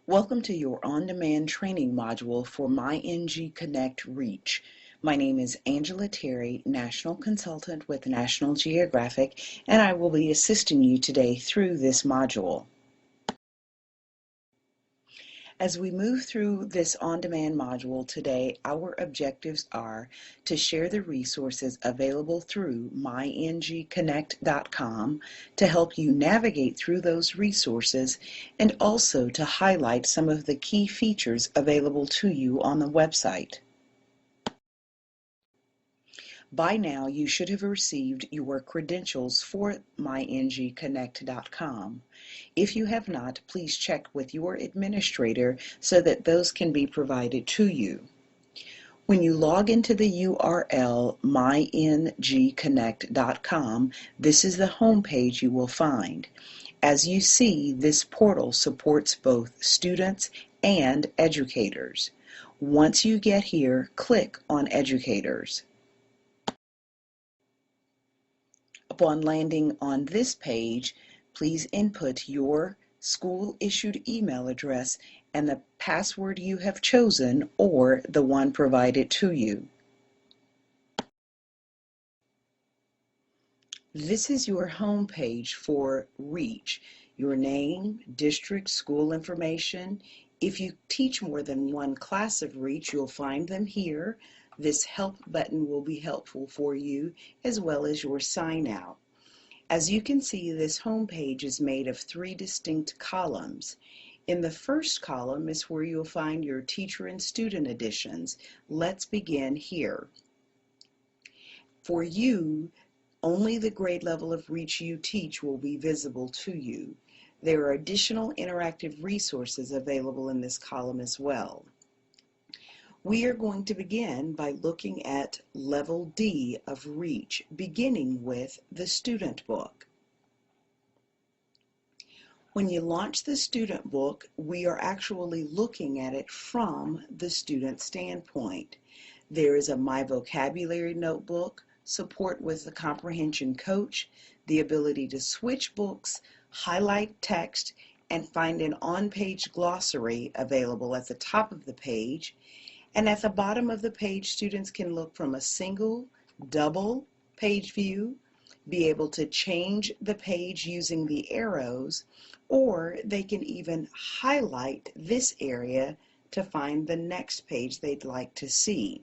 Welcome to your on-demand training module for myNGconnect Reach. My name is Angela Terry, National Consultant with National Geographic, and I will be assisting you today through this module. As we move through this on-demand module today, our objectives are to share the resources available through myNGconnect.com to help you navigate through those resources and also to highlight some of the key features available to you on the website. By now, you should have received your credentials for myNGconnect.com. If you have not, please check with your administrator so that those can be provided to you. When you log into the URL myNGconnect.com, this is the home page you will find. As you see, this portal supports both students and educators. Once you get here, click on Educators. Upon landing on this page, please input your school-issued email address and the password you have chosen or the one provided to you. This is your home page for Reach. Your name, district, school information. If you teach more than one class of Reach, you'll find them here. This help button will be helpful for you, as well as your sign out. As you can see, this home page is made of three distinct columns. In the first column is where you'll find your teacher and student editions. Let's begin here. For you, only the grade level of Reach you teach will be visible to you. There are additional interactive resources available in this column as well. We are going to begin by looking at Level D of Reach, beginning with the student book. When you launch the student book, we are actually looking at it from the student standpoint. There is a My Vocabulary notebook, support with the comprehension coach, the ability to switch books, highlight text, and find an on-page glossary available at the top of the page. And at the bottom of the page, students can look from a single, double page view, be able to change the page using the arrows, or they can even highlight this area to find the next page they'd like to see.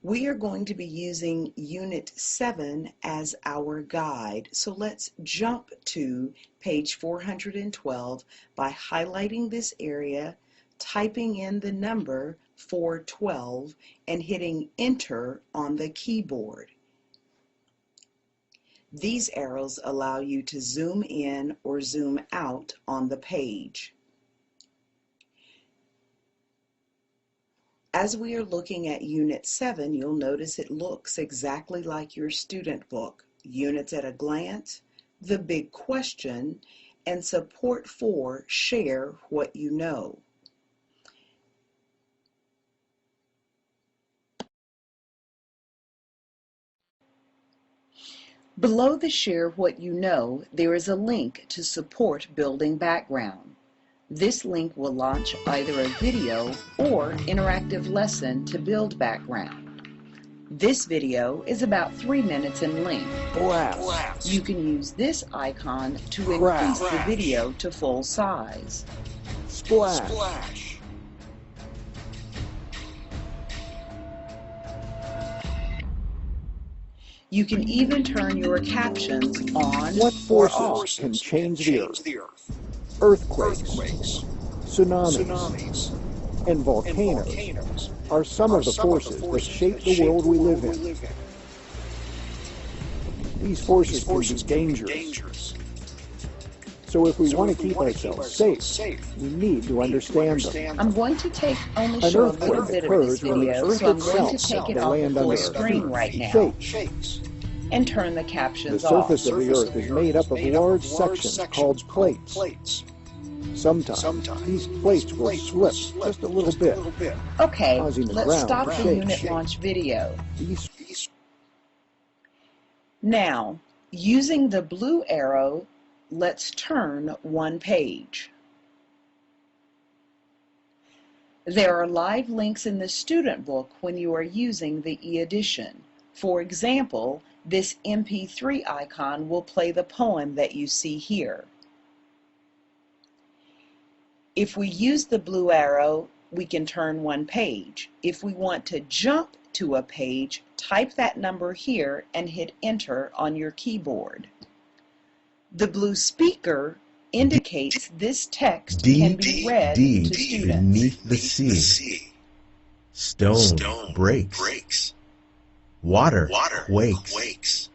We are going to be using Unit 7 as our guide, so let's jump to page 412 by highlighting this area, typing in the number 412 and hitting enter on the keyboard. These arrows allow you to zoom in or zoom out on the page. As we are looking at Unit 7, you'll notice it looks exactly like your student book. Units at a glance, the big question, and support for share what you know. Below the Share What You Know, there is a link to support building background. This link will launch either a video or interactive lesson to build background. This video is about 3 minutes in length. Blast. You can use this icon to increase the video to full size. Splash. Splash. You can even turn your captions on What or forces off. can change the earth? earth? Earthquakes, tsunamis, and volcanoes are some of the forces that shape the world we live in. These forces can be dangerous. So if we want to keep ourselves safe, we need to understand them. I'm going to only An show a little earthquake bit of this occurs when the video, earth so I'm going to itself, take it the off land the full under our screen feet, right now shakes. and turn the The captions off. surface of the earth is made up of large sections called plates. Sometimes these plates will slip just a little bit, Okay, causing the let's ground stop to the shake. unit launch video. These Now, using the blue arrow, let's turn one page. There are live links in the student book when you are using the e-edition. For example, this MP3 icon will play the poem that you see here. If we use the blue arrow, we can turn one page. If we want to jump to a page, type that number here and hit enter on your keyboard. The blue speaker indicates this text can be read to students. Beneath the sea, stone breaks, water quakes,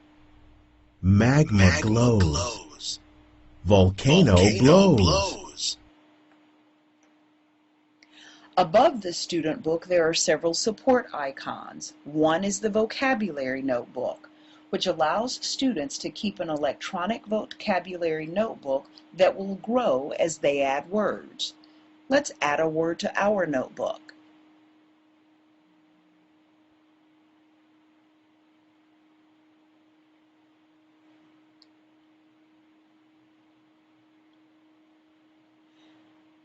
magma glows, volcano blows. Above the student book, there are several support icons. One is the vocabulary notebook, which allows students to keep an electronic vocabulary notebook that will grow as they add words. Let's add a word to our notebook.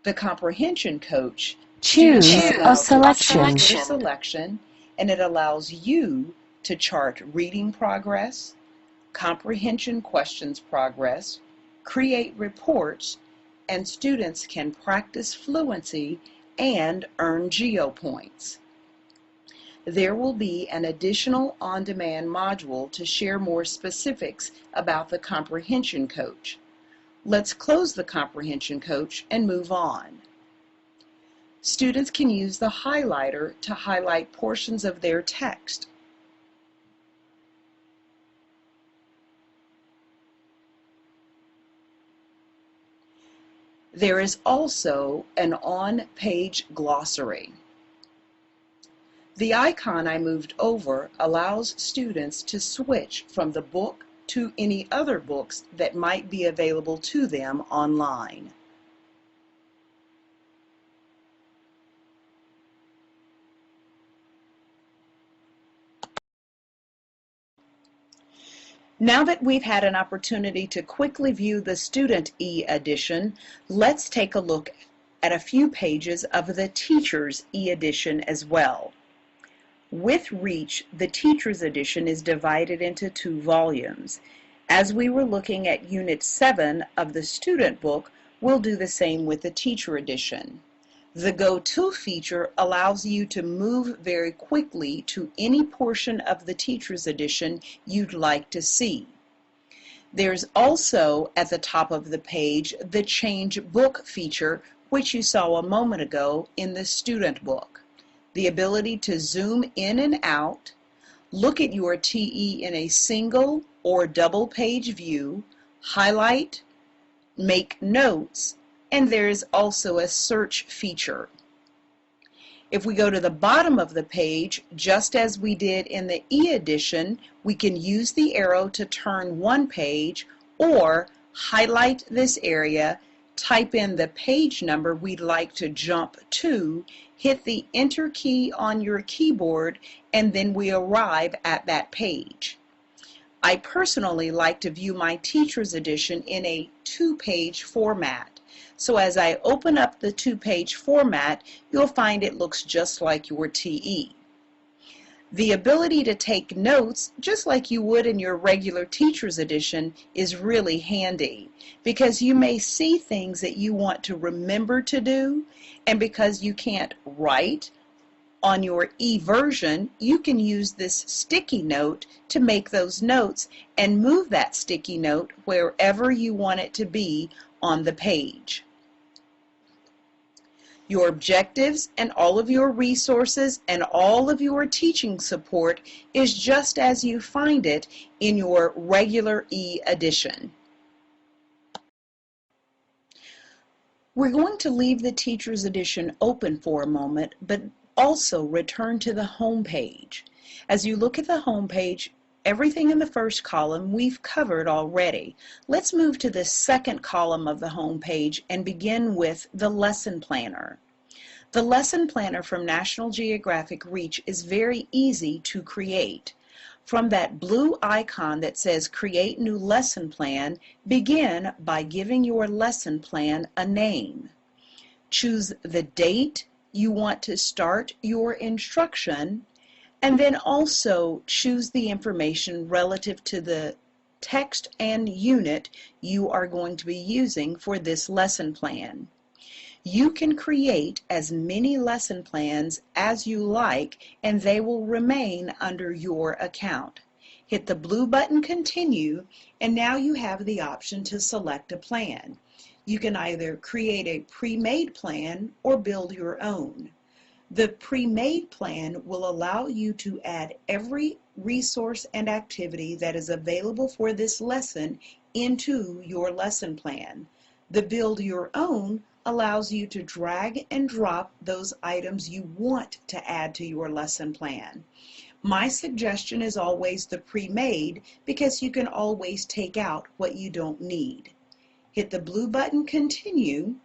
The comprehension coach Choose a selection. And it allows you to chart reading progress, comprehension questions progress, create reports, and students can practice fluency and earn geo points. There will be an additional on-demand module to share more specifics about the comprehension coach. Let's close the comprehension coach and move on. Students can use the highlighter to highlight portions of their text. There is also an on-page glossary. The icon I moved over allows students to switch from the book to any other books that might be available to them online. Now that we've had an opportunity to quickly view the student e-edition, let's take a look at a few pages of the teacher's e-edition as well. With Reach, the teacher's edition is divided into 2 volumes. As we were looking at Unit 7 of the student book, we'll do the same with the teacher edition. The Go To feature allows you to move very quickly to any portion of the teacher's edition you'd like to see. There's also at the top of the page the Change Book feature, which you saw a moment ago in the student book. The ability to zoom in and out, look at your TE in a single or double page view, highlight, make notes, and there is also a search feature. If we go to the bottom of the page, just as we did in the e-edition, we can use the arrow to turn one page or highlight this area, type in the page number we'd like to jump to, hit the enter key on your keyboard, and then we arrive at that page. I personally like to view my teacher's edition in a 2-page format. So as I open up the 2-page format, you'll find it looks just like your TE. The ability to take notes, just like you would in your regular teacher's edition, is really handy because you may see things that you want to remember to do, and because you can't write on your e-version, you can use this sticky note to make those notes and move that sticky note wherever you want it to be on the page. Your objectives and all of your resources and all of your teaching support is just as you find it in your regular e-edition. We're going to leave the teacher's edition open for a moment, but also return to the home page. As you look at the home page, everything in the first column we've covered already. Let's move to the second column of the home page and begin with the lesson planner. The lesson planner from National Geographic Reach is very easy to create. From that blue icon that says Create New Lesson Plan, begin by giving your lesson plan a name. Choose the date, you want to start your instruction and then also choose the information relative to the text and unit you are going to be using for this lesson plan. You can create as many lesson plans as you like, and they will remain under your account. Hit the blue button Continue, and now you have the option to select a plan. You can either create a pre-made plan or build your own. The pre-made plan will allow you to add every resource and activity that is available for this lesson into your lesson plan. The build your own allows you to drag and drop those items you want to add to your lesson plan. My suggestion is always the pre-made because you can always take out what you don't need. Hit the blue button Continue,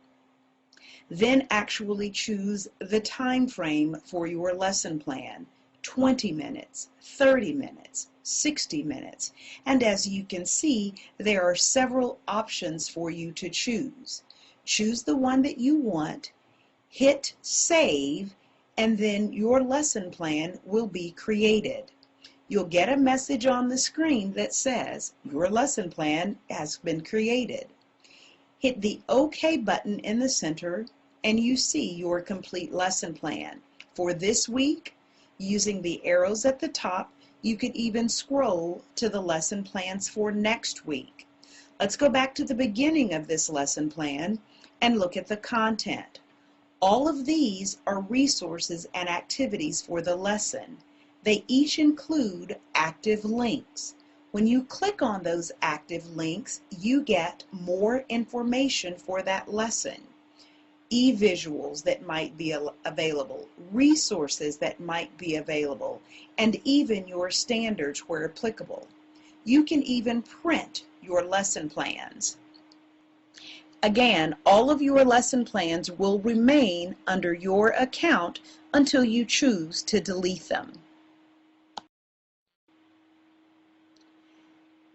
then actually choose the time frame for your lesson plan, 20 minutes, 30 minutes, 60 minutes, and as you can see, there are several options for you to choose. Choose the one that you want, hit Save, and then your lesson plan will be created. You'll get a message on the screen that says your lesson plan has been created. Hit the OK button in the center and you see your complete lesson plan. For this week, using the arrows at the top, you could even scroll to the lesson plans for next week. Let's go back to the beginning of this lesson plan and look at the content. All of these are resources and activities for the lesson. They each include active links. When you click on those active links, you get more information for that lesson. E-visuals that might be available, resources that might be available, and even your standards where applicable. You can even print your lesson plans. Again, all of your lesson plans will remain under your account until you choose to delete them.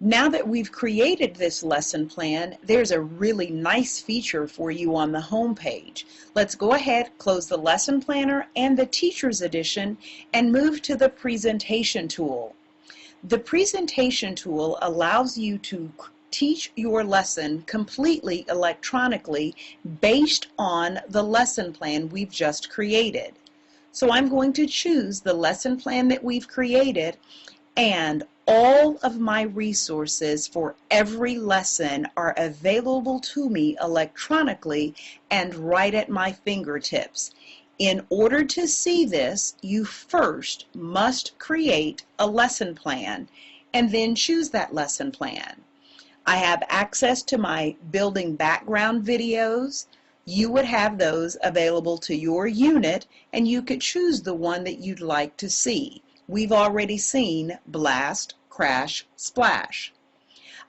Now that we've created this lesson plan, there's a really nice feature for you on the home page. Let's go ahead, close the lesson planner and the Teacher's Edition, and move to the Presentation tool. The Presentation tool allows you to teach your lesson completely electronically based on the lesson plan we've just created. So I'm going to choose the lesson plan that we've created, and all of my resources for every lesson are available to me electronically and right at my fingertips. In order to see this, you first must create a lesson plan and then choose that lesson plan. I have access to my building background videos. You would have those available to your unit, and you could choose the one that you'd like to see. We've already seen Blast, Crash, Splash.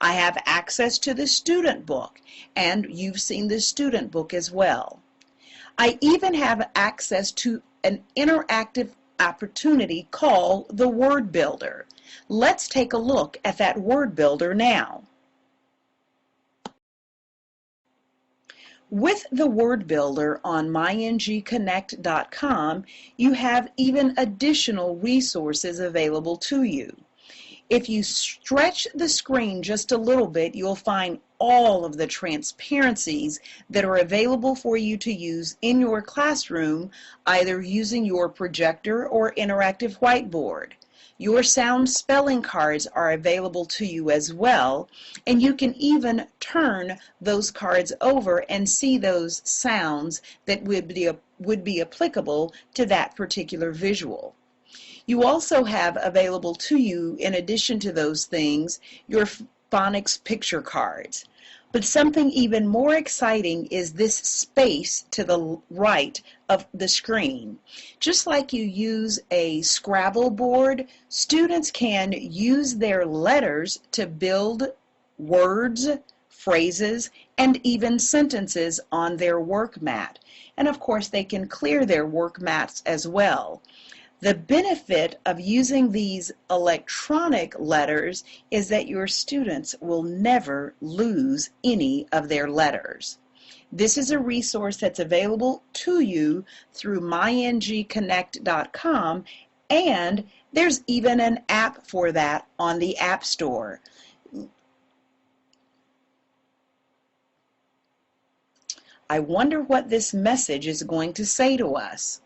I have access to the student book, and you've seen the student book as well. I even have access to an interactive opportunity called the Word Builder. Let's take a look at that Word Builder now. With the Word Builder on myNGconnect.com, you have even additional resources available to you. If you stretch the screen just a little bit, you'll find all of the transparencies that are available for you to use in your classroom, either using your projector or interactive whiteboard. Your sound spelling cards are available to you as well, and you can even turn those cards over and see those sounds that would be applicable to that particular visual. You also have available to you, in addition to those things, your phonics picture cards. But something even more exciting is this space to the right of the screen. Just like you use a Scrabble board, students can use their letters to build words, phrases, and even sentences on their work mat. And of course, they can clear their work mats as well. The benefit of using these electronic letters is that your students will never lose any of their letters. This is a resource that's available to you through myNGconnect.com, and there's even an app for that on the App Store. I wonder what this message is going to say to us.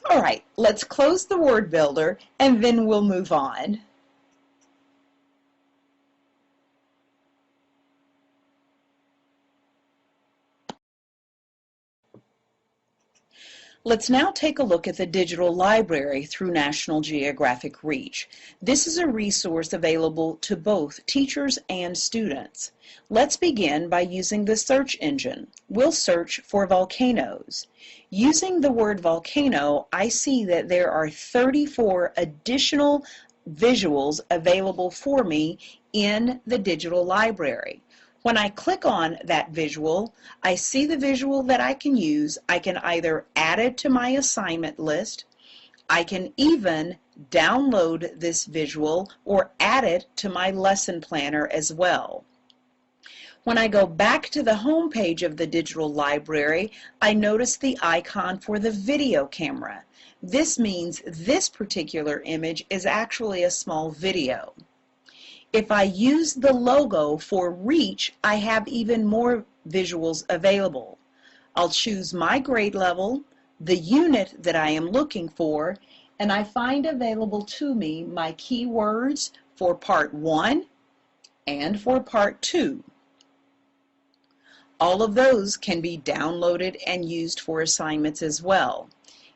All right, let's close the word builder and then we'll move on. Let's now take a look at the digital library through National Geographic Reach. This is a resource available to both teachers and students. Let's begin by using the search engine. We'll search for volcanoes. Using the word volcano, I see that there are 34 additional visuals available for me in the digital library. When I click on that visual, I see the visual that I can use. I can either add it to my assignment list, I can even download this visual or add it to my lesson planner as well. When I go back to the home page of the digital library, I notice the icon for the video camera. This means this particular image is actually a small video. If I use the logo for Reach, I have even more visuals available. I'll choose my grade level, the unit that I am looking for, and I find available to me my keywords for Part 1 and for Part 2. All of those can be downloaded and used for assignments as well.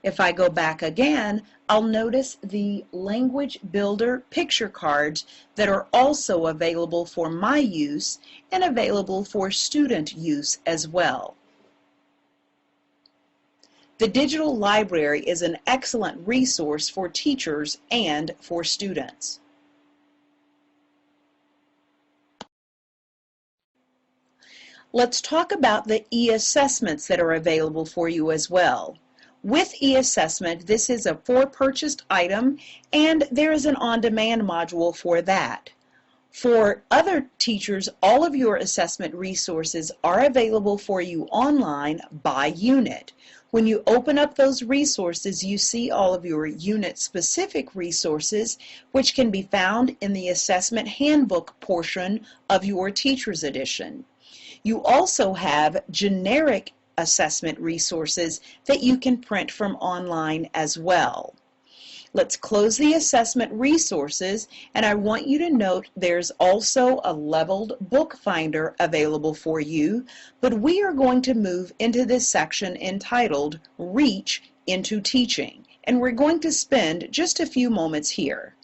If I go back again, I'll notice the Language Builder picture cards that are also available for my use and available for student use as well. The digital library is an excellent resource for teachers and for students. Let's talk about the e-assessments that are available for you as well. With e-assessment, this is a for-purchased item, and there is an on-demand module for that. For other teachers, all of your assessment resources are available for you online by unit. When you open up those resources, you see all of your unit-specific resources, which can be found in the assessment handbook portion of your Teacher's Edition. You also have generic assessment resources that you can print from online as well. Let's close the assessment resources, and I want you to note there's also a leveled book finder available for you, but we are going to move into this section entitled Reach into Teaching, and we're going to spend just a few moments here.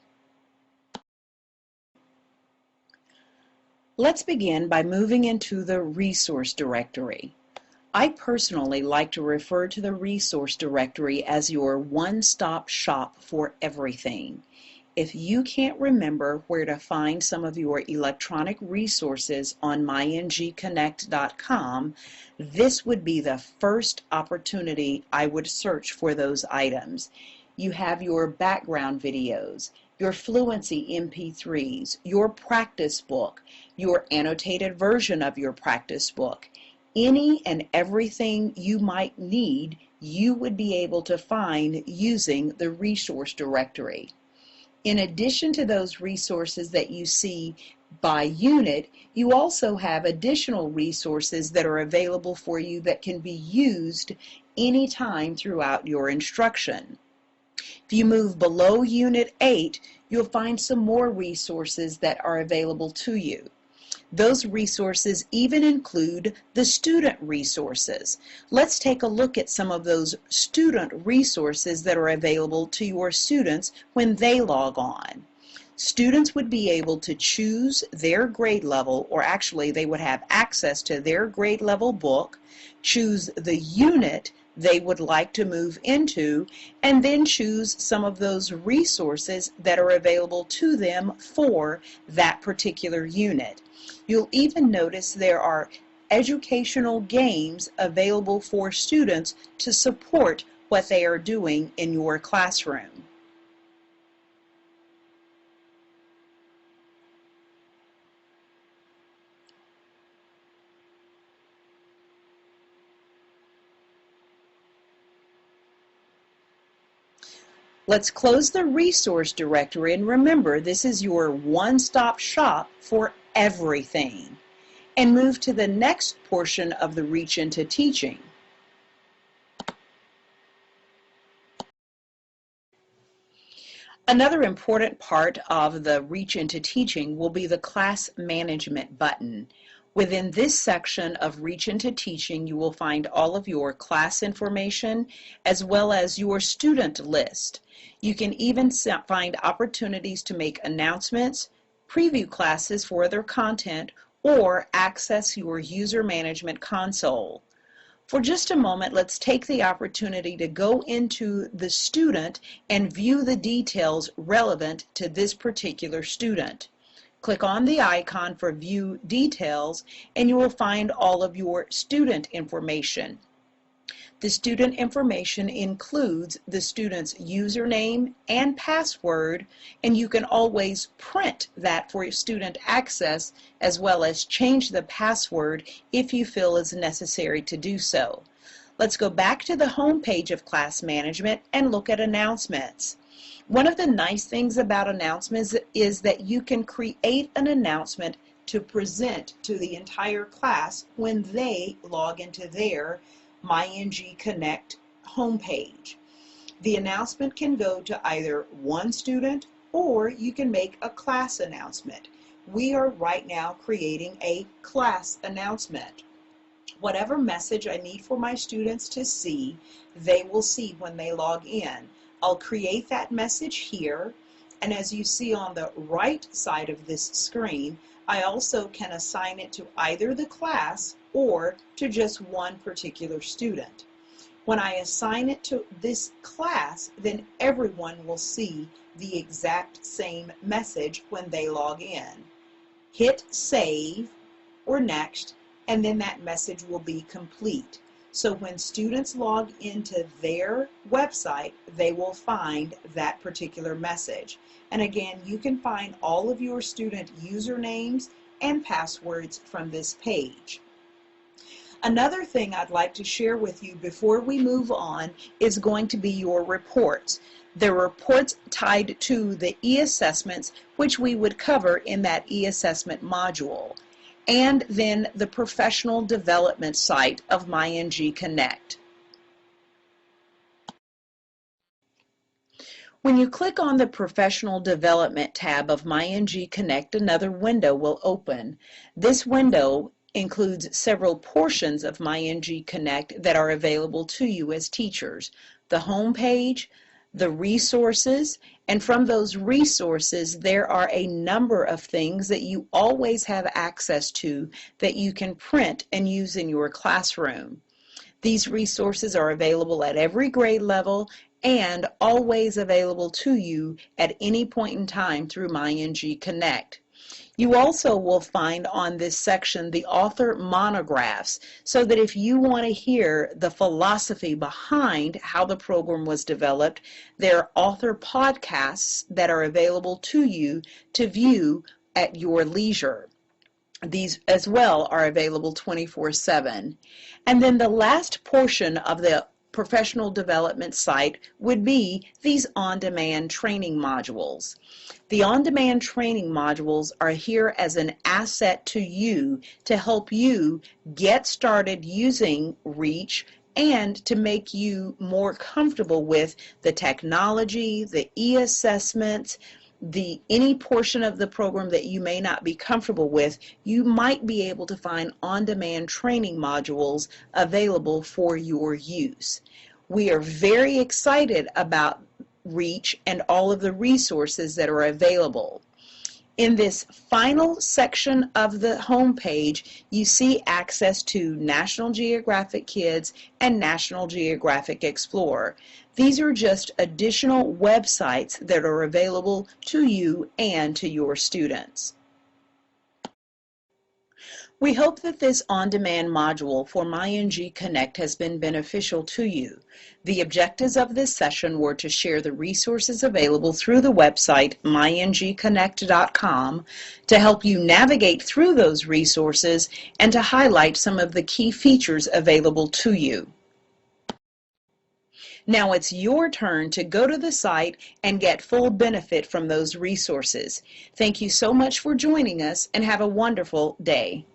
Let's begin by moving into the resource directory. I personally like to refer to the resource directory as your one-stop shop for everything. If you can't remember where to find some of your electronic resources on myNGconnect.com, this would be the first opportunity I would search for those items. You have your background videos, your fluency MP3s, your practice book, your annotated version of your practice book. Any and everything you might need, you would be able to find using the resource directory. In addition to those resources that you see by unit, you also have additional resources that are available for you that can be used anytime throughout your instruction. If you move below Unit 8, you'll find some more resources that are available to you. Those resources even include the student resources. Let's take a look at some of those student resources that are available to your students when they log on. Students would be able to choose their grade level, or actually they would have access to their grade level book, choose the unit they would like to move into, and then choose some of those resources that are available to them for that particular unit. You'll even notice there are educational games available for students to support what they are doing in your classroom. Let's close the resource directory, and remember, this is your one-stop shop for everything. And move to the next portion of the Reach into Teaching. Another important part of the Reach into Teaching will be the Class Management button. Within this section of Reach into Teaching, you will find all of your class information as well as your student list. You can even find opportunities to make announcements, preview classes for other content, or access your user management console. For just a moment, let's take the opportunity to go into the student and view the details relevant to this particular student. Click on the icon for View Details, and you will find all of your student information. The student information includes the student's username and password, and you can always print that for student access as well as change the password if you feel is necessary to do so. Let's go back to the home page of Class Management and look at announcements. One of the nice things about announcements is that you can create an announcement to present to the entire class when they log into their myNGconnect homepage. The announcement can go to either one student, or you can make a class announcement. We are right now creating a class announcement. Whatever message I need for my students to see, they will see when they log in. I'll create that message here, and as you see on the right side of this screen, I also can assign it to either the class or to just one particular student. When I assign it to this class, then everyone will see the exact same message when they log in. Hit Save or Next, and then that message will be complete. So when students log into their website, they will find that particular message. And again, you can find all of your student usernames and passwords from this page. Another thing I'd like to share with you before we move on is going to be your reports. The reports tied to the e-assessments, which we would cover in that e-assessment module, and then the professional development site of myNGconnect. When you click on the Professional Development tab of myNGconnect, another window will open. This window includes several portions of myNGconnect that are available to you as teachers. The home page, the resources, and from those resources there are a number of things that you always have access to that you can print and use in your classroom. These resources are available at every grade level and always available to you at any point in time through myNGconnect. You also will find on this section the author monographs, so that if you want to hear the philosophy behind how the program was developed, there are author podcasts that are available to you to view at your leisure. These as well are available 24/7. And then the last portion of the professional development site would be these on-demand training modules. The on-demand training modules are here as an asset to you to help you get started using Reach and to make you more comfortable with the technology, the e-assessments, any portion of the program that you may not be comfortable with. You might be able to find on-demand training modules available for your use. We are very excited about Reach and all of the resources that are available. In this final section of the home page, you see access to National Geographic Kids and National Geographic Explorer. These are just additional websites that are available to you and to your students. We hope that this on-demand module for myNGconnect has been beneficial to you. The objectives of this session were to share the resources available through the website myNGconnect.com, to help you navigate through those resources, and to highlight some of the key features available to you. Now it's your turn to go to the site and get full benefit from those resources. Thank you so much for joining us, and have a wonderful day.